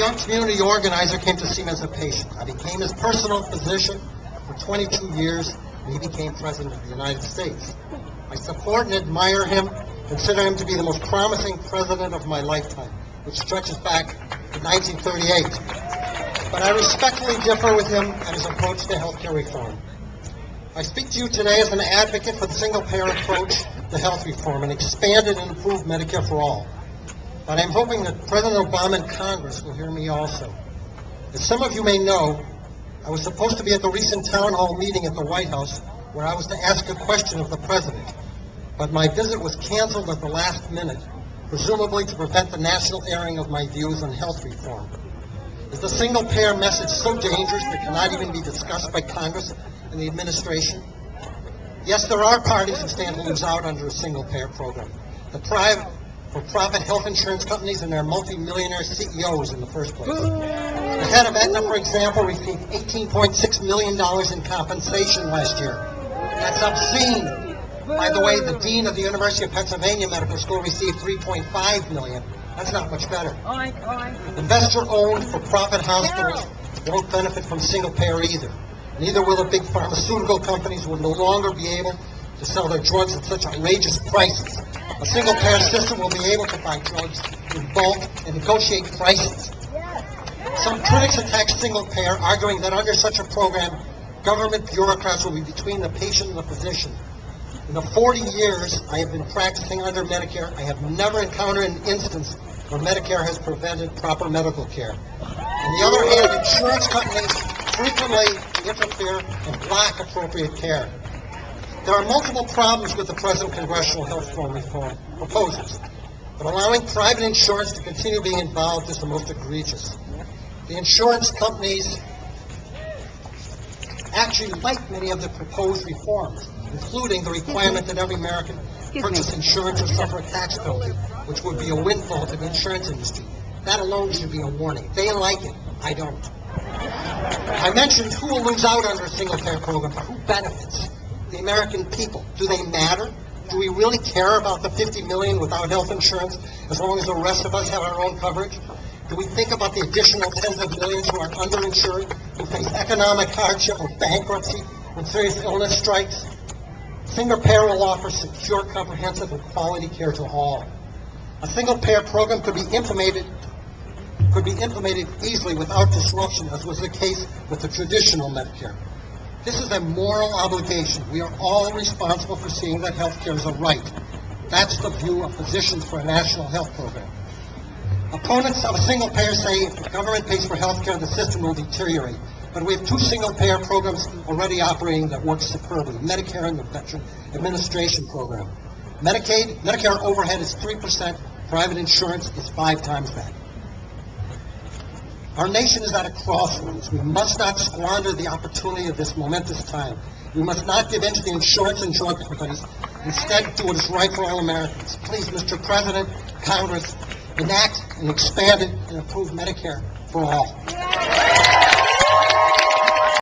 young community organizer, came to see me as a patient. I became his personal physician for 22 years, and he became President of the United States. I support and admire him, consider him to be the most promising president of my lifetime, which stretches back to 1938. But I respectfully differ with him on his approach to healthcare reform. I speak to you today as an advocate for the single-payer approach to health reform and expanded and improved Medicare for all. But I'm hoping that President Obama and Congress will hear me also. As some of you may know, I was supposed to be at the recent town hall meeting at the White House where I was to ask a question of the President. But my visit was canceled at the last minute, presumably to prevent the national airing of my views on health reform. Is the single-payer message so dangerous that it cannot even be discussed by Congress and the administration? Yes, there are parties who stand to lose out under a single-payer program. The for-profit health insurance companies and their multi-millionaire CEOs in the first place. The head of Aetna, for example, received $18.6 million in compensation last year. That's obscene. By the way, the dean of the University of Pennsylvania Medical School received $3.5 million. That's not much better. Investor-owned for-profit hospitals won't benefit from single-payer either. Neither will the big pharmaceutical companies who will no longer be able to sell their drugs at such outrageous prices. A single-payer system will be able to buy drugs in bulk and negotiate prices. Some critics attack single-payer, arguing that under such a program, government bureaucrats will be between the patient and the physician. In the 40 years I have been practicing under Medicare, I have never encountered an instance where Medicare has prevented proper medical care. On the other hand, insurance companies frequently interfere and block appropriate care. There are multiple problems with the present congressional health reform proposals, but allowing private insurance to continue being involved is the most egregious. The insurance companies actually like many of the proposed reforms, including the requirement that every American purchase insurance or suffer a tax penalty, which would be a windfall to the insurance industry. That alone should be a warning. They like it. I don't. I mentioned who will lose out under a single-payer program, but who benefits? The American people. Do they matter? Do we really care about the 50 million without health insurance as long as the rest of us have our own coverage? Do we think about the additional tens of millions who are underinsured, who face economic hardship or bankruptcy when serious illness strikes? Single-payer will offer secure, comprehensive, and quality care to all. A single-payer program could be implemented easily without disruption, as was the case with the traditional Medicare. This is a moral obligation. We are all responsible for seeing that health care is a right. That's the view of physicians for a national health program. Opponents of a single-payer say if the government pays for health care, the system will deteriorate. But we have two single-payer programs already operating that work superbly, Medicare and the Veteran Administration Program. Medicare overhead is 3%, private insurance is 5 times that. Our nation is at a crossroads. We must not squander the opportunity of this momentous time. We must not give in to the insurance and drug companies. Instead, do what is right for all Americans. Please, Mr. President, Congress, enact and expand it and improve Medicare for all.